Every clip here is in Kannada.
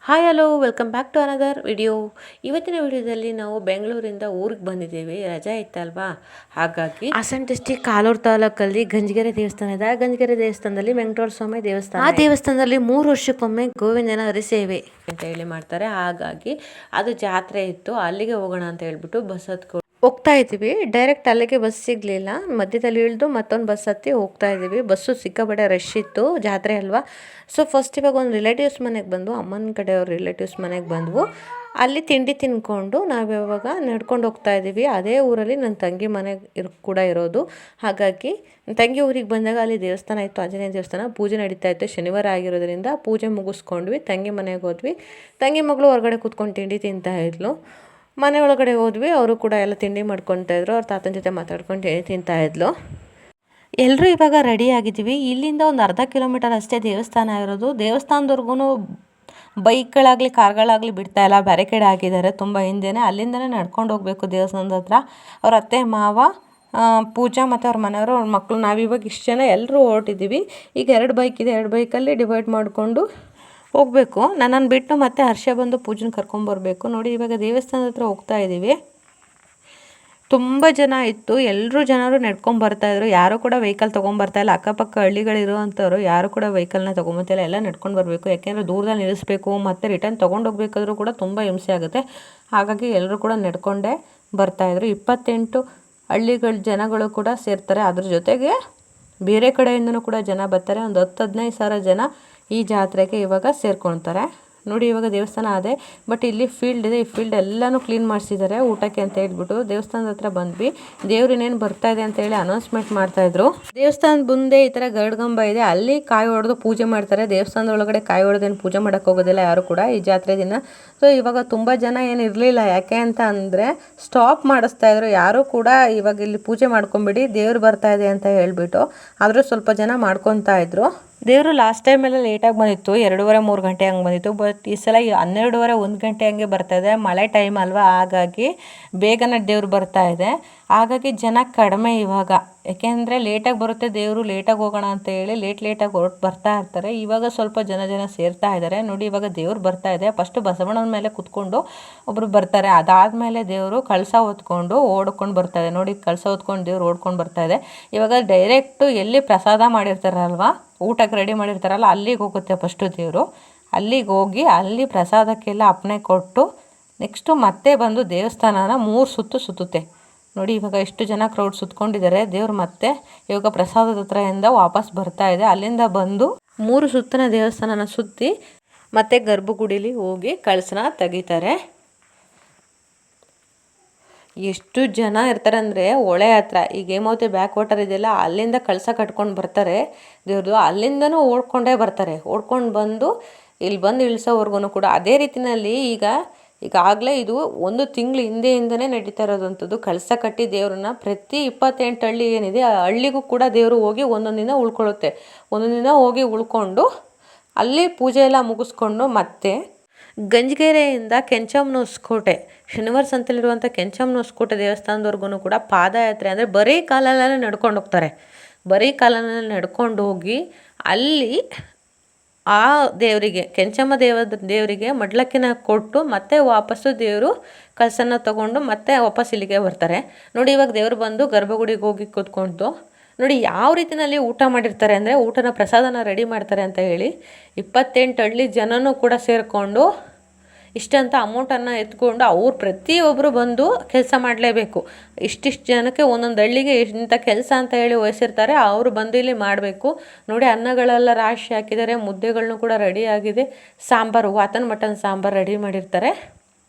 Hi hello welcome back to another video. ಇವತ್ತಿನ ವಿಡಿಯೋದಲ್ಲಿ ನಾವು ಬೆಂಗಳೂರಿಂದ ಊರಿಗೆ ಬಂದಿದ್ದೇವೆ. ರಜೆ ಇತ್ತಲ್ವಾ, ಹಾಗಾಗಿ ಹಾಸನ ಡಿಸ್ಟಿಕ್ ಕಾಲೂರು ತಾಲೂಕಲ್ಲಿ ಗಂಜಗೆರೆ ದೇವಸ್ಥಾನ ಇದೆ. ಆ ಗಂಜಗೆರೆ ದೇವಸ್ಥಾನದಲ್ಲಿ ವೆಂಕಟೇಶ್ವರ ಸ್ವಾಮಿ ದೇವಸ್ಥಾನ. ಆ ದೇವಸ್ಥಾನದಲ್ಲಿ 3 ವರ್ಷಕ್ಕೊಮ್ಮೆ ಗೋವಿಂದನ ಹರಿಸೇವೆ ಅಂತ ಹೇಳಿ ಮಾಡ್ತಾರೆ. ಹಾಗಾಗಿ ಅದು ಜಾತ್ರೆ ಇತ್ತು, ಅಲ್ಲಿಗೆ ಹೋಗೋಣ ಅಂತ ಹೇಳ್ಬಿಟ್ಟು ಬಸ್ ಹತ್ಕೊಂಡು ಹೋಗ್ತಾ ಇದ್ದೀವಿ. ಡೈರೆಕ್ಟ್ ಅಲ್ಲಿಗೆ ಬಸ್ ಸಿಗಲಿಲ್ಲ, ಮಧ್ಯದಲ್ಲಿ ಇಳಿದು ಮತ್ತೊಂದು ಬಸ್ ಹತ್ತಿ ಹೋಗ್ತಾ ಇದ್ದೀವಿ. ಬಸ್ಸು ಸಿಕ್ಕಾಪಟ್ಟೆ ರಶ್ ಇತ್ತು, ಜಾತ್ರೆ ಅಲ್ವಾ. ಸೊ ಫಸ್ಟ್ ಇವಾಗ ಒಂದು ರಿಲೇಟಿವ್ಸ್ ಮನೆಗೆ ಬಂದು, ಅಮ್ಮನ ಕಡೆಯವ್ರ ರಿಲೇಟಿವ್ಸ್ ಮನೆಗೆ ಬಂದವು. ಅಲ್ಲಿ ತಿಂಡಿ ತಿನ್ಕೊಂಡು ನಾವು ಇವಾಗ ನಡ್ಕೊಂಡು ಹೋಗ್ತಾ ಇದ್ದೀವಿ. ಅದೇ ಊರಲ್ಲಿ ನನ್ನ ತಂಗಿ ಮನೆ ಕೂಡ ಇರೋದು. ಹಾಗಾಗಿ ತಂಗಿ ಊರಿಗೆ ಬಂದಾಗ ಅಲ್ಲಿ ದೇವಸ್ಥಾನ ಇತ್ತು, ಆಂಜನೇಯ ದೇವಸ್ಥಾನ. ಪೂಜೆ ನಡೀತಾ ಇತ್ತು, ಶನಿವಾರ ಆಗಿರೋದ್ರಿಂದ ಪೂಜೆ ಮುಗಿಸ್ಕೊಂಡ್ವಿ. ತಂಗಿ ಮನೆಗೆ ಹೋದ್ವಿ. ತಂಗಿ ಮಗಳು ಹೊರಗಡೆ ಕೂತ್ಕೊಂಡು ತಿಂಡಿ ತಿಂತಾ ಇದ್ಲು. ಮನೆ ಒಳಗಡೆ ಹೋದ್ವಿ, ಅವರು ಕೂಡ ಎಲ್ಲ ತಿಂಡಿ ಮಾಡ್ಕೊತಾ ಇದ್ರು. ಅವ್ರ ತಾತನ ಜೊತೆ ಮಾತಾಡ್ಕೊಂಡು ತಿಂಡಿ ತಿಂತಾ ಇದ್ಲು. ಎಲ್ಲರೂ ಇವಾಗ ರೆಡಿ ಆಗಿದ್ದೀವಿ. ಇಲ್ಲಿಂದ ಒಂದು ಅರ್ಧ ಕಿಲೋಮೀಟರ್ ಅಷ್ಟೇ ದೇವಸ್ಥಾನ ಇರೋದು. ದೇವಸ್ಥಾನದವರೆಗೂ ಬೈಕ್ಗಳಾಗಲಿ ಕಾರ್ಗಳಾಗಲಿ ಬಿಡ್ತಾ ಇಲ್ಲ, ಬ್ಯಾರಿಕೇಡ್ ಹಾಕಿದ್ದಾರೆ ತುಂಬ ಹಿಂದೆನೇ. ಅಲ್ಲಿಂದನೇ ನಡ್ಕೊಂಡು ಹೋಗಬೇಕು ದೇವಸ್ಥಾನದ ಹತ್ರ. ಅವ್ರ ಅತ್ತೆ ಮಾವ, ಪೂಜಾ ಮತ್ತು ಅವ್ರ ಮನೆಯವರು, ಅವ್ರ ಮಕ್ಕಳು, ನಾವಿವಾಗ ಇಷ್ಟು ಜನ ಎಲ್ಲರೂ ಹೊರಟಿದ್ದೀವಿ. ಈಗ 2 ಬೈಕ್ ಇದೆ, 2 ಬೈಕಲ್ಲಿ ಡಿವೈಡ್ ಮಾಡಿಕೊಂಡು ಹೋಗಬೇಕು. ನನ್ನನ್ನು ಬಿಟ್ಟು ಮತ್ತೆ ಹರ್ಷ ಬಂದು ಪೂಜೆನ ಕರ್ಕೊಂಬರ್ಬೇಕು. ನೋಡಿ ಇವಾಗ ದೇವಸ್ಥಾನದ ಹತ್ರ ಹೋಗ್ತಾ ಇದ್ದೀವಿ. ತುಂಬ ಜನ ಇತ್ತು, ಎಲ್ಲರೂ ಜನರು ನಡ್ಕೊಂಡು ಬರ್ತಾಯಿದ್ರು. ಯಾರು ಕೂಡ ವೆಹಿಕಲ್ ತೊಗೊಂಬರ್ತಾ ಇಲ್ಲ. ಅಕ್ಕಪಕ್ಕ ಹಳ್ಳಿಗಳಿರುವಂಥವ್ರು ಯಾರು ಕೂಡ ವೆಹಿಕಲ್ನ ತೊಗೊಂಬರ್ತಾಯಿಲ್ಲ, ಎಲ್ಲ ನಡ್ಕೊಂಡು ಬರಬೇಕು. ಯಾಕೆಂದರೆ ದೂರದಲ್ಲಿ ನಿಲ್ಲಿಸ್ಬೇಕು, ಮತ್ತು ರಿಟರ್ನ್ ತೊಗೊಂಡು ಹೋಗ್ಬೇಕಾದ್ರೂ ಕೂಡ ತುಂಬ ಹಿಂಸೆ ಆಗುತ್ತೆ. ಹಾಗಾಗಿ ಎಲ್ಲರೂ ಕೂಡ ನಡ್ಕೊಂಡೇ ಬರ್ತಾಯಿದ್ರು. 28 ಹಳ್ಳಿಗಳ ಜನಗಳು ಕೂಡ ಸೇರ್ತಾರೆ. ಅದ್ರ ಜೊತೆಗೆ ಬೇರೆ ಕಡೆಯಿಂದನೂ ಕೂಡ ಜನ ಬರ್ತಾರೆ. ಒಂದು 10-15 ಸಾವಿರ ಜನ ಈ ಜಾತ್ರೆಗೆ ಇವಾಗ ಸೇರ್ಕೊಳ್ತಾರೆ. ನೋಡಿ ಇವಾಗ ದೇವಸ್ಥಾನ ಅದೇ, ಬಟ್ ಇಲ್ಲಿ ಫೀಲ್ಡ್ ಇದೆ. ಈ ಫೀಲ್ಡ್ ಎಲ್ಲನೂ ಕ್ಲೀನ್ ಮಾಡಿಸಿದ್ದಾರೆ ಊಟಕ್ಕೆ ಅಂತ ಹೇಳ್ಬಿಟ್ಟು. ದೇವಸ್ಥಾನದ ಹತ್ರ ಬಂದ್ವಿ. ದೇವ್ರು ಇನ್ನೇನು ಬರ್ತಾ ಇದೆ ಅಂತ ಹೇಳಿ ಅನೌನ್ಸ್ಮೆಂಟ್ ಮಾಡ್ತಾಯಿದ್ರು. ದೇವಸ್ಥಾನದ ಮುಂದೆ ಈ ಥರ ಗರುಡಗಂಬ ಇದೆ, ಅಲ್ಲಿ ಕಾಯಿ ಹೊಡೆದು ಪೂಜೆ ಮಾಡ್ತಾರೆ. ದೇವಸ್ಥಾನದ ಒಳಗಡೆ ಕಾಯಿ ಹೊಡೆದೇನು ಪೂಜೆ ಮಾಡೋಕ್ಕೆ ಹೋಗೋದಿಲ್ಲ ಯಾರು ಕೂಡ ಈ ಜಾತ್ರೆ ದಿನ. ಸೊ ಇವಾಗ ತುಂಬ ಜನ ಏನು ಇರಲಿಲ್ಲ. ಯಾಕೆ ಅಂತ ಅಂದರೆ ಸ್ಟಾಪ್ ಮಾಡಿಸ್ತಾ ಇದ್ರು. ಯಾರು ಕೂಡ ಇವಾಗ ಇಲ್ಲಿ ಪೂಜೆ ಮಾಡ್ಕೊಂಬಿಡಿ, ದೇವ್ರು ಬರ್ತಾ ಇದೆ ಅಂತ ಹೇಳ್ಬಿಟ್ಟು. ಆದರೂ ಸ್ವಲ್ಪ ಜನ ಮಾಡ್ಕೊತಾ ಇದ್ರು. ದೇವರು ಲಾಸ್ಟ್ ಟೈಮೆಲ್ಲ ಲೇಟಾಗಿ ಬಂದಿತ್ತು, 2:30-3 ಗಂಟೆ ಹಂಗೆ ಬಂದಿತ್ತು. ಬಟ್ ಈ ಸಲ 12:30-1 ಗಂಟೆ ಹಂಗೆ ಬರ್ತಾಯಿದೆ. ಮಳೆ ಟೈಮ್ ಅಲ್ವಾ, ಹಾಗಾಗಿ ಬೇಗನೆ ದೇವ್ರು ಬರ್ತಾ ಇದೆ. ಹಾಗಾಗಿ ಜನ ಕಡಿಮೆ ಇವಾಗ. ಯಾಕೆಂದರೆ ಲೇಟಾಗಿ ಬರುತ್ತೆ ದೇವರು, ಲೇಟಾಗಿ ಹೋಗೋಣ ಅಂತ ಹೇಳಿ ಲೇಟಾಗಿ ಹೊರಟು ಬರ್ತಾ ಇರ್ತಾರೆ. ಇವಾಗ ಸ್ವಲ್ಪ ಜನ ಸೇರ್ತಾ ಇದ್ದಾರೆ. ನೋಡಿ ಇವಾಗ ದೇವ್ರು ಬರ್ತಾ ಇದೆ. ಫಸ್ಟು ಬಸವಣ್ಣನ ಮೇಲೆ ಕುತ್ಕೊಂಡು ಒಬ್ಬರು ಬರ್ತಾರೆ. ಅದಾದಮೇಲೆ ದೇವರು ಕಳಸ ಹೊತ್ಕೊಂಡು ಓಡ್ಕೊಂಡು ಬರ್ತಾ ಇದೆ. ನೋಡಿ ಕಳಸ ಹೊತ್ಕೊಂಡು ದೇವ್ರು ಓಡ್ಕೊಂಡು ಬರ್ತಾ ಇದೆ. ಇವಾಗ ಡೈರೆಕ್ಟು ಎಲ್ಲಿ ಪ್ರಸಾದ ಮಾಡಿರ್ತಾರಲ್ವ, ಊಟಕ್ಕೆ ರೆಡಿ ಮಾಡಿರ್ತಾರಲ್ಲ, ಅಲ್ಲಿಗೆ ಹೋಗುತ್ತೆ ಫಸ್ಟು ದೇವರು. ಅಲ್ಲಿಗೆ ಹೋಗಿ ಅಲ್ಲಿ ಪ್ರಸಾದಕ್ಕೆಲ್ಲ ಅಪ್ಪಣೆ ಕೊಟ್ಟು ನೆಕ್ಸ್ಟು ಮತ್ತೆ ಬಂದು ದೇವಸ್ಥಾನನ 3 ಸುತ್ತು ಸುತ್ತುತ್ತೆ. ನೋಡಿ ಇವಾಗ ಎಷ್ಟು ಜನ ಕ್ರೌಡ್ ಸುತ್ಕೊಂಡಿದ್ದಾರೆ. ದೇವ್ರು ಮತ್ತೆ ಇವಾಗ ಪ್ರಸಾದದ ಹತ್ರದಿಂದ ವಾಪಸ್ ಬರ್ತಾ ಇದೆ. ಅಲ್ಲಿಂದ ಬಂದು 3 ಸುತ್ತಿನ ದೇವಸ್ಥಾನನ ಸುತ್ತಿ ಮತ್ತೆ ಗರ್ಭಗುಡಿಲಿ ಹೋಗಿ ಕಳಸನ ತೆಗಿತಾರೆ. ಎಷ್ಟು ಜನ ಇರ್ತಾರೆ ಅಂದರೆ ಹೊಳೆ ಹತ್ರ, ಈಗ ಹೇಮಾವತಿ ಬ್ಯಾಕ್ ವಾಟರ್ ಇದೆಯಲ್ಲ, ಅಲ್ಲಿಂದ ಕಳಸ ಕಟ್ಕೊಂಡು ಬರ್ತಾರೆ ದೇವ್ರದ್ದು. ಅಲ್ಲಿಂದನೂ ಓಡ್ಕೊಂಡೇ ಬರ್ತಾರೆ. ಓಡ್ಕೊಂಡು ಬಂದು ಇಲ್ಲಿ ಬಂದು ಇಳಿಸೋವರೆಗೂ ಕೂಡ ಅದೇ ರೀತಿಯಲ್ಲಿ ಈಗಾಗಲೇ ಇದು 1 ತಿಂಗಳು ಹಿಂದೆಯಿಂದನೇ ನಡೀತಾ ಇರೋದಂಥದ್ದು. ಕಳಸ ಕಟ್ಟಿ ದೇವ್ರನ್ನ ಪ್ರತಿ 28 ಹಳ್ಳಿ ಏನಿದೆ ಆ ಹಳ್ಳಿಗೂ ಕೂಡ ದೇವರು ಹೋಗಿ ಒಂದೊಂದು ದಿನ ಉಳ್ಕೊಳ್ಳುತ್ತೆ. ಒಂದೊಂದು ದಿನ ಹೋಗಿ ಉಳ್ಕೊಂಡು ಅಲ್ಲಿ ಪೂಜೆ ಎಲ್ಲ ಮುಗಿಸ್ಕೊಂಡು ಮತ್ತೆ ಗಂಜಗೆರೆಯಿಂದ ಕೆಂಚಮ್ಮನೂಸ್ಕೋಟೆ, ಶನಿವಾರ ಸಂತೆಲಿರುವಂಥ ಕೆಂಚಮ್ಮನೂಸ್ಕೋಟೆ ದೇವಸ್ಥಾನದವರೆಗೂ ಕೂಡ ಪಾದಯಾತ್ರೆ, ಅಂದರೆ ಬರೀ ಕಾಲಲ್ಲೇ ನಡ್ಕೊಂಡು ಹೋಗ್ತಾರೆ. ಬರೀ ಕಾಲಲ್ಲಿ ನಡ್ಕೊಂಡು ಹೋಗಿ ಅಲ್ಲಿ ಆ ದೇವರಿಗೆ, ಕೆಂಚಮ್ಮ ದೇವರಿಗೆ ಮಡ್ಲಕ್ಕಿನ ಕೊಟ್ಟು ಮತ್ತೆ ವಾಪಸ್ಸು ದೇವರು ಕಳಸನ ತೊಗೊಂಡು ಮತ್ತೆ ವಾಪಸ್ ಇಲ್ಲಿಗೆ ಬರ್ತಾರೆ. ನೋಡಿ ಇವಾಗ ದೇವರು ಬಂದು ಗರ್ಭಗುಡಿಗೆ ಹೋಗಿ ಕೂತ್ಕೊಂಡು ನೋಡಿ ಯಾವ ರೀತಿಯಲ್ಲಿ ಊಟ ಮಾಡಿರ್ತಾರೆ ಅಂದರೆ, ಊಟನ ಪ್ರಸಾದನ ರೆಡಿ ಮಾಡ್ತಾರೆ ಅಂತ ಹೇಳಿ 28 ಹಳ್ಳಿ ಜನನೂ ಕೂಡ ಸೇರಿಕೊಂಡು ಇಷ್ಟಂತ ಅಮೌಂಟನ್ನು ಎತ್ಕೊಂಡು ಅವ್ರು ಪ್ರತಿಯೊಬ್ಬರು ಬಂದು ಕೆಲಸ ಮಾಡಲೇಬೇಕು. ಇಷ್ಟಿಷ್ಟು ಜನಕ್ಕೆ ಒಂದೊಂದು ಹಳ್ಳಿಗೆ ಇಂಥ ಕೆಲಸ ಅಂತ ಹೇಳಿ ವಹಿಸಿರ್ತಾರೆ, ಅವರು ಬಂದು ಇಲ್ಲಿ ಮಾಡಬೇಕು. ನೋಡಿ ಅನ್ನಗಳೆಲ್ಲ ರಾಶಿ ಹಾಕಿದ್ದಾರೆ, ಮುದ್ದೆಗಳನ್ನೂ ಕೂಡ ರೆಡಿ ಆಗಿದೆ. ಸಾಂಬಾರು, ವಾತನ ಮಟನ್ ಸಾಂಬಾರು ರೆಡಿ ಮಾಡಿರ್ತಾರೆ.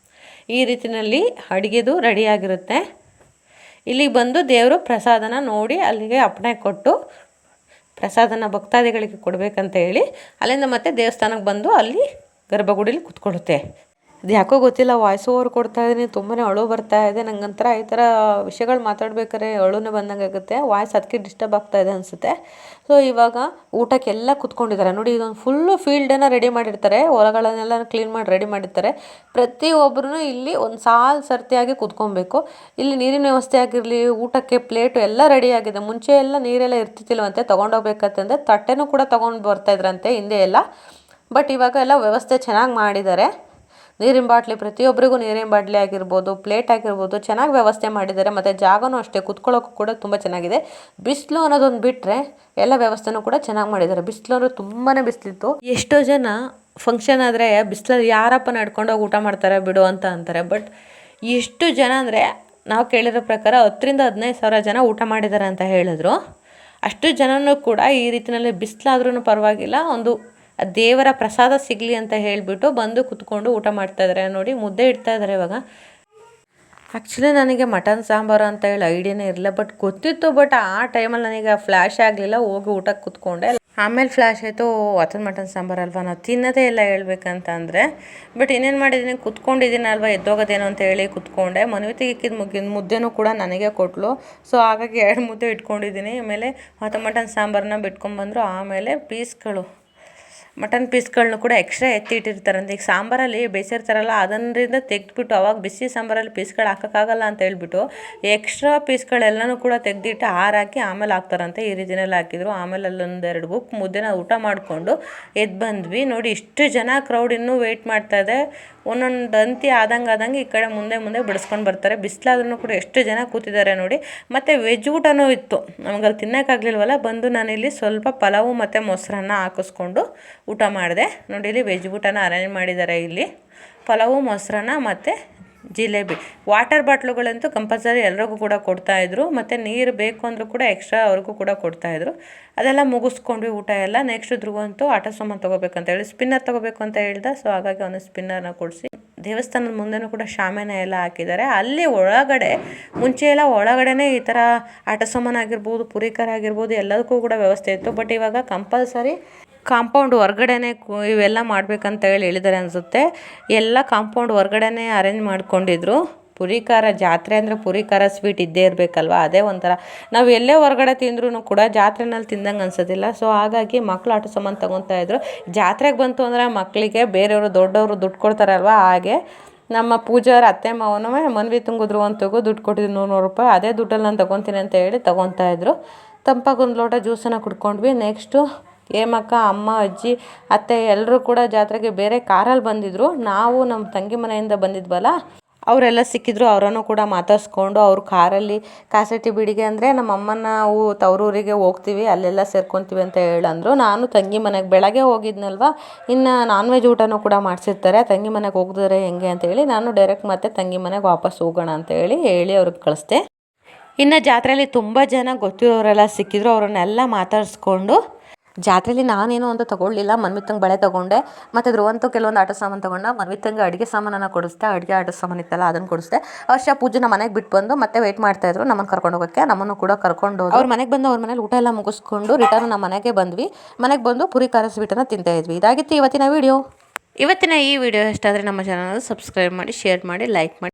ಈ ರೀತಿಯಲ್ಲಿ ಅಡುಗೆದು ರೆಡಿಯಾಗಿರುತ್ತೆ. ಇಲ್ಲಿಗೆ ಬಂದು ದೇವರು ಪ್ರಸಾದನ ನೋಡಿ ಅಲ್ಲಿಗೆ ಅಪ್ಪಣೆ ಕೊಟ್ಟು ಪ್ರಸಾದನ ಭಕ್ತಾದಿಗಳಿಗೆ ಕೊಡಬೇಕಂತ ಹೇಳಿ ಅಲ್ಲಿಂದ ಮತ್ತೆ ದೇವಸ್ಥಾನಕ್ಕೆ ಬಂದು ಅಲ್ಲಿ ಗರ್ಭಗುಡಿಲಿ ಕೂತ್ಕೊಳ್ಳುತ್ತೆ. ಅದು ಯಾಕೋ ಗೊತ್ತಿಲ್ಲ, ವಾಯ್ಸ್ ಓವರ್ ಕೊಡ್ತಾ ಇದ್ದೀನಿ, ತುಂಬಾ ಅಳು ಬರ್ತಾ ಇದೆ ನಂಗಂತರ. ಈ ಥರ ವಿಷಯಗಳು ಮಾತಾಡ್ಬೇಕಾದ್ರೆ ಅಳುನೇ ಬಂದಂಗೆ ಆಗುತ್ತೆ, ವಾಯ್ಸ್ ಅದಕ್ಕೆ ಡಿಸ್ಟರ್ಬ್ ಆಗ್ತಾ ಇದೆ ಅನಿಸುತ್ತೆ. ಸೊ ಇವಾಗ ಊಟಕ್ಕೆಲ್ಲ ಕುತ್ಕೊಂಡಿದ್ದಾರೆ ನೋಡಿ. ಇದೊಂದು ಫುಲ್ಲು ಫೀಲ್ಡನ್ನು ರೆಡಿ ಮಾಡಿರ್ತಾರೆ, ಹೊಲಗಳನ್ನೆಲ್ಲ ಕ್ಲೀನ್ ಮಾಡಿ ರೆಡಿ ಮಾಡಿರ್ತಾರೆ. ಪ್ರತಿಯೊಬ್ಬರೂ ಇಲ್ಲಿ ಒಂದು ಸಾಲು ಸರ್ತಿಯಾಗಿ ಕುತ್ಕೊಬೇಕು. ಇಲ್ಲಿ ನೀರಿನ ವ್ಯವಸ್ಥೆ ಆಗಿರಲಿ, ಊಟಕ್ಕೆ ಪ್ಲೇಟು ಎಲ್ಲ ರೆಡಿ ಆಗಿದೆ. ಮುಂಚೆ ಎಲ್ಲ ನೀರೆಲ್ಲ ಇರ್ತಿತ್ತಿಲ್ವಂತೆ, ತೊಗೊಂಡೋಗ್ಬೇಕಂತಂದರೆ ತಟ್ಟೆನೂ ಕೂಡ ತೊಗೊಂಡು ಬರ್ತಾಯಿದ್ರಂತೆ ಹಿಂದೆ ಎಲ್ಲ. ಬಟ್ ಇವಾಗ ಎಲ್ಲ ವ್ಯವಸ್ಥೆ ಚೆನ್ನಾಗಿ ಮಾಡಿದ್ದಾರೆ. ನೀರಿನ ಬಾಟ್ಲಿ, ಪ್ರತಿಯೊಬ್ಬರಿಗೂ ನೀರಿನ ಬಾಟ್ಲಿ ಆಗಿರ್ಬೋದು, ಪ್ಲೇಟ್ ಆಗಿರ್ಬೋದು, ಚೆನ್ನಾಗಿ ವ್ಯವಸ್ಥೆ ಮಾಡಿದ್ದಾರೆ. ಮತ್ತು ಜಾಗನೂ ಅಷ್ಟೇ, ಕುತ್ಕೊಳ್ಳೋಕ್ಕೂ ಕೂಡ ತುಂಬ ಚೆನ್ನಾಗಿದೆ. ಬಿಸಿಲು ಅನ್ನೋದೊಂದು ಬಿಟ್ಟರೆ ಎಲ್ಲ ವ್ಯವಸ್ಥೆನೂ ಕೂಡ ಚೆನ್ನಾಗಿ ಮಾಡಿದ್ದಾರೆ. ಬಿಸಿಲು ಅಂದರೆ ತುಂಬಾ ಬಿಸಿಲಿತ್ತು. ಎಷ್ಟೋ ಜನ ಫಂಕ್ಷನ್ ಆದರೆ ಬಿಸಿಲಲ್ಲಿ ಯಾರಪ್ಪ ನಡ್ಕೊಂಡೋಗಿ ಊಟ ಮಾಡ್ತಾರೆ ಬಿಡು ಅಂತ ಅಂತಾರೆ. ಬಟ್ ಎಷ್ಟು ಜನ ಅಂದರೆ ನಾವು ಕೇಳಿರೋ ಪ್ರಕಾರ 10,000 to 15,000 ಜನ ಊಟ ಮಾಡಿದ್ದಾರೆ ಅಂತ ಹೇಳಿದ್ರು. ಅಷ್ಟು ಜನನೂ ಕೂಡ ಈ ರೀತಿಯಲ್ಲಿ ಬಿಸಿಲಾದ್ರೂ ಪರವಾಗಿಲ್ಲ, ಒಂದು ದೇವರ ಪ್ರಸಾದ ಸಿಗಲಿ ಅಂತ ಹೇಳಿಬಿಟ್ಟು ಬಂದು ಕುತ್ಕೊಂಡು ಊಟ ಮಾಡ್ತಾಯಿದ್ದಾರೆ ನೋಡಿ. ಮುದ್ದೆ ಇಡ್ತಾ ಇದ್ದಾರೆ ಇವಾಗ. ಆ್ಯಕ್ಚುಲಿ ನನಗೆ ಮಟನ್ ಸಾಂಬಾರು ಅಂತ ಹೇಳಿ ಐಡಿಯಾನೇ ಇರಲಿಲ್ಲ, ಬಟ್ ಗೊತ್ತಿತ್ತು. ಬಟ್ ಆ ಟೈಮಲ್ಲಿ ನನಗೆ ಫ್ಲ್ಯಾಶ್ ಆಗಲಿಲ್ಲ, ಹೋಗಿ ಊಟಕ್ಕೆ ಕುತ್ಕೊಂಡೆ. ಆಮೇಲೆ ಫ್ಲ್ಯಾಶ್ ಆಯಿತು, ಹೊತ್ತದ ಮಟನ್ ಸಾಂಬಾರು ಅಲ್ವಾ, ನಾವು ತಿನ್ನೋದೇ ಇಲ್ಲ ಹೇಳ್ಬೇಕಂತ ಅಂದರೆ. ಬಟ್ ಇನ್ನೇನು ಮಾಡಿದ್ದೀನಿ, ಕುತ್ಕೊಂಡಿದ್ದೀನಲ್ವ, ಎದ್ದೋಗೋದೇನೋ ಅಂತ ಹೇಳಿ ಕುತ್ಕೊಂಡೆ. ಮನ್ವಿತಿಗೆ ಇಕ್ಕಿದ ಮುದ್ದೆನೂ ಕೂಡ ನನಗೆ ಕೊಟ್ಟಳು. ಸೊ ಹಾಗಾಗಿ 2 ಮುದ್ದೆ ಇಟ್ಕೊಂಡಿದ್ದೀನಿ. ಆಮೇಲೆ ಹೊತ್ತದ ಮಟನ್ ಸಾಂಬಾರನ್ನ ಬಿಟ್ಕೊಂಡ್ಬಂದರು. ಆಮೇಲೆ ಪೀಸ್ಗಳು, ಮಟನ್ ಪೀಸ್ಗಳನ್ನೂ ಕೂಡ ಎಕ್ಸ್ಟ್ರಾ ಎತ್ತಿ ಇಟ್ಟಿರ್ತಾರಂತೆ. ಈಗ ಸಾಂಬಾರಲ್ಲಿ ಬೇಯಿಸಿರ್ತಾರಲ್ಲ, ಅದರಿಂದ ತೆಗೆದ್ಬಿಟ್ಟು ಅವಾಗ ಬಿಸಿ ಸಾಂಬಾರಲ್ಲಿ ಪೀಸ್ಗಳು ಹಾಕೋಕ್ಕಾಗಲ್ಲ ಅಂತ ಹೇಳ್ಬಿಟ್ಟು ಎಕ್ಸ್ಟ್ರಾ ಪೀಸ್ಗಳೆಲ್ಲನೂ ಕೂಡ ತೆಗೆದಿಟ್ಟು ಹಾರಾಕಿ ಆಮೇಲೆ ಹಾಕ್ತಾರಂತೆ. ಈ ರೀತಿಯಲ್ಲಿ ಹಾಕಿದ್ರು. ಆಮೇಲೆ ಅಲ್ಲೊಂದೆರಡು ಗುಪ್ ಮುದ್ದೆನ ಊಟ ಮಾಡಿಕೊಂಡು ಎದ್ದು ಬಂದ್ವಿ ನೋಡಿ. ಇಷ್ಟು ಜನ ಕ್ರೌಡ್ ಇನ್ನೂ ವೆಯ್ಟ್ ಮಾಡ್ತಾಯಿದೆ. ಒಂದೊಂದು ಅಂತಿ ಆದಂಗೆ ಈ ಕಡೆ ಮುಂದೆ ಬಿಡಿಸ್ಕೊಂಡು ಬರ್ತಾರೆ. ಬಿಸಿಲಾದ್ರೂ ಕೂಡ ಎಷ್ಟು ಜನ ಕೂತಿದ್ದಾರೆ ನೋಡಿ. ಮತ್ತು ವೆಜ್ ಊಟನೂ ಇತ್ತು, ನಮಗಲ್ಲಿ ತಿನ್ನೋಕ್ಕಾಗಲಿಲ್ವಲ್ಲ. ಬಂದು ನಾನಿಲ್ಲಿ ಸ್ವಲ್ಪ ಪಲಾವು ಮತ್ತು ಮೊಸರನ್ನ ಹಾಕಿಸ್ಕೊಂಡು ಊಟ ಮಾಡಿದೆ ನೋಡಿ. ಇಲ್ಲಿ ವೆಜ್ ಊಟನ ಅರೇಂಜ್ ಮಾಡಿದ್ದಾರೆ. ಇಲ್ಲಿ ಪಲಾವು, ಮೊಸರನ್ನ ಮತ್ತು ಜಿಲೇಬಿ. ವಾಟರ್ ಬಾಟ್ಲುಗಳಂತೂ ಕಂಪಲ್ಸರಿ ಎಲ್ರಿಗೂ ಕೂಡ ಕೊಡ್ತಾಯಿದ್ರು. ಮತ್ತು ನೀರು ಬೇಕು ಅಂದರೂ ಕೂಡ ಎಕ್ಸ್ಟ್ರಾ ಅವ್ರಿಗೂ ಕೂಡ ಕೊಡ್ತಾಯಿದ್ರು. ಅದೆಲ್ಲ ಮುಗಿಸ್ಕೊಂಡ್ವಿ ಊಟ ಎಲ್ಲ. ನೆಕ್ಸ್ಟ್ ಧ್ರುವಂತೂ ಆಟ ಸಾಮಾನು ತೊಗೋಬೇಕಂತ ಹೇಳಿ ಸ್ಪಿನ್ನರ್ ತೊಗೋಬೇಕು ಅಂತ ಹೇಳ್ದೆ. ಸೊ ಹಾಗಾಗಿ ಅವನು ಸ್ಪಿನ್ನರ್ನ ಕೊಡಿಸಿ ದೇವಸ್ಥಾನದ ಮುಂದೆನೂ ಕೂಡ ಶಾಮಿಯಾನ ಎಲ್ಲ ಹಾಕಿದ್ದಾರೆ. ಅಲ್ಲಿ ಒಳಗಡೆ ಮುಂಚೆ ಎಲ್ಲ ಒಳಗಡೆನೇ ಈ ಥರ ಆಟ ಸಾಮಾನು ಆಗಿರ್ಬೋದು, ಪುರಿಕಾರ ಆಗಿರ್ಬೋದು, ಎಲ್ಲದಕ್ಕೂ ಕೂಡ ವ್ಯವಸ್ಥೆ ಇತ್ತು. ಬಟ್ ಇವಾಗ ಕಂಪಲ್ಸರಿ ಕಾಂಪೌಂಡ್ ಹೊರ್ಗಡೆನೇ ಇವೆಲ್ಲ ಮಾಡಬೇಕಂತ ಹೇಳಿದ್ದಾರೆ ಅನಿಸುತ್ತೆ. ಎಲ್ಲ ಕಾಂಪೌಂಡ್ ಹೊರ್ಗಡೆನೇ ಅರೇಂಜ್ ಮಾಡ್ಕೊಂಡಿದ್ರು. ಪುರಿಕಾರ ಜಾತ್ರೆ ಅಂದರೆ ಪುರಿಕಾರ ಸ್ವೀಟ್ ಇದ್ದೇ ಇರಬೇಕಲ್ವ, ಅದೇ ಒಂಥರ. ನಾವು ಎಲ್ಲೇ ಹೊರಗಡೆ ತಿಂದ್ರೂ ಕೂಡ ಜಾತ್ರೆನಲ್ಲಿ ತಿಂದಂಗೆ ಅನ್ಸೋದಿಲ್ಲ. ಸೊ ಹಾಗಾಗಿ ಮಕ್ಕಳು ಆಟ ಸಾಮಾನು ತೊಗೊತಾಯಿದ್ರು. ಜಾತ್ರೆಗೆ ಬಂತು ಅಂದರೆ ಮಕ್ಕಳಿಗೆ ಬೇರೆಯವರು ದೊಡ್ಡವರು ದುಡ್ಡು ಕೊಡ್ತಾರಲ್ವ, ಹಾಗೆ ನಮ್ಮ ಪೂಜಾರ ಅತ್ತೆ ಮಾವನೂ ಮನ್ವಿ ತುಂಗಿದ್ರು ಅಂತಗೂ ದುಡ್ಡು ಕೊಟ್ಟಿದ್ರು ₹100. ಅದೇ ದುಡ್ಡಲ್ಲಿ ನಾನು ತೊಗೊತೀನಿ ಅಂತ ಹೇಳಿ ತೊಗೊತಾಯಿದ್ರು. ತಂಪಾಗಿ ಒಂದು ಲೋಟ ಜ್ಯೂಸನ್ನು ಕುಡ್ಕೊಂಡ್ವಿ. ನೆಕ್ಸ್ಟು ಹೇಮಕ್ಕ, ಅಮ್ಮ, ಅಜ್ಜಿ, ಅತ್ತೆ ಎಲ್ಲರೂ ಕೂಡ ಜಾತ್ರೆಗೆ ಬೇರೆ ಕಾರಲ್ಲಿ ಬಂದಿದ್ದರು. ನಾವು ನಮ್ಮ ತಂಗಿ ಮನೆಯಿಂದ ಬಂದಿದ್ವಲ್ಲ, ಅವರೆಲ್ಲ ಸಿಕ್ಕಿದ್ರು. ಅವರನ್ನು ಕೂಡ ಮಾತಾಡಿಸ್ಕೊಂಡು ಅವ್ರ ಕಾರಲ್ಲಿ ಕಾಸೆಟ್ಟಿ ಬೀಡಿಗೆ ಅಂದರೆ ನಮ್ಮ ಅಮ್ಮನ ನಾವು ತವರೂರಿಗೆ ಹೋಗ್ತೀವಿ, ಅಲ್ಲೆಲ್ಲ ಸೇರ್ಕೊತೀವಿ ಅಂತ ಹೇಳಂದರು. ನಾನು ತಂಗಿ ಮನೆಗೆ ಬೆಳಗ್ಗೆ ಹೋಗಿದ್ನಲ್ವ, ಇನ್ನು ನಾನ್ ವೆಜ್ ಊಟನೂ ಕೂಡ ಮಾಡಿಸಿರ್ತಾರೆ. ತಂಗಿ ಮನೆಗೆ ಹೋಗಿದ್ರೆ ಹೆಂಗೆ ಅಂತೇಳಿ ನಾನು ಡೈರೆಕ್ಟ್ ಮತ್ತೆ ತಂಗಿ ಮನೆಗೆ ವಾಪಸ್ ಹೋಗೋಣ ಅಂತೇಳಿ ಅವ್ರಿಗೆ ಕಳಿಸ್ದೆ. ಇನ್ನು ಜಾತ್ರೆಯಲ್ಲಿ ತುಂಬ ಜನ ಗೊತ್ತಿರೋರೆಲ್ಲ ಸಿಕ್ಕಿದ್ರು. ಅವರನ್ನೆಲ್ಲ ಮಾತಾಡಿಸ್ಕೊಂಡು ಜಾತ್ರೆಯಲ್ಲಿ ನಾನೇನು ಅಂತ ತೊಗೊಳ್ಳಿಲ್ಲ. ಮನ್ವಿತಂಗೆ ಬಳೆ ತೊಗೊಂಡೆ, ಮತ್ತು ಧ್ರುವಂತೂ ಕೆಲವೊಂದು ಆಟ ಸಾಮಾನು ತೊಗೊಂಡ. ಮನ್ವಿತಂಗೆ ಅಡುಗೆ ಸಾಮಾನನ್ನು ಕೊಡಿಸ್ದೆ. ಅಡುಗೆ ಆಟ ಸಾಮಾನು ಇತ್ತಲ್ಲ ಅದನ್ನು ಕೊಡಿಸ್ದೆ. ವರ್ಷ ಪೂಜೆನ ಮನೆಗೆ ಬಿಟ್ಟು ಬಂದು ಮತ್ತೆ ವೆಯ್ಟ್ ಮಾಡ್ತಾಯಿದ್ರು ನಮ್ಮನ್ನು ಕರ್ಕೊಂಡು ಹೋಗೋಕ್ಕೆ. ನಮ್ಮನ್ನು ಕೂಡ ಕರ್ಕೊಂಡು ಅವ್ರ ಮನೆಗೆ ಬಂದು ಅವ್ರ ಮನೇಲಿ ಊಟ ಎಲ್ಲ ಮುಗಿಸ್ಕೊಂಡು ರಿಟರ್ನ್ ನಮ್ಮ ಮನೆಗೆ ಬಂದ್ವಿ. ಮನೆಗೆ ಬಂದು ಪುರಿ ಖಾರ ಸ್ವೀಟನ್ನು ತಿಂತಾಯಿದ್ವಿ. ಇದಾಗಿತ್ತು ಇವತ್ತಿನ ಈ ವಿಡಿಯೋ ಇಷ್ಟ ಆದರೆ ನಮ್ಮ ಚಾನಲ್ ಸಬ್ಸ್ಕ್ರೈಬ್ ಮಾಡಿ, ಶೇರ್ ಮಾಡಿ, ಲೈಕ್ ಮಾಡಿ.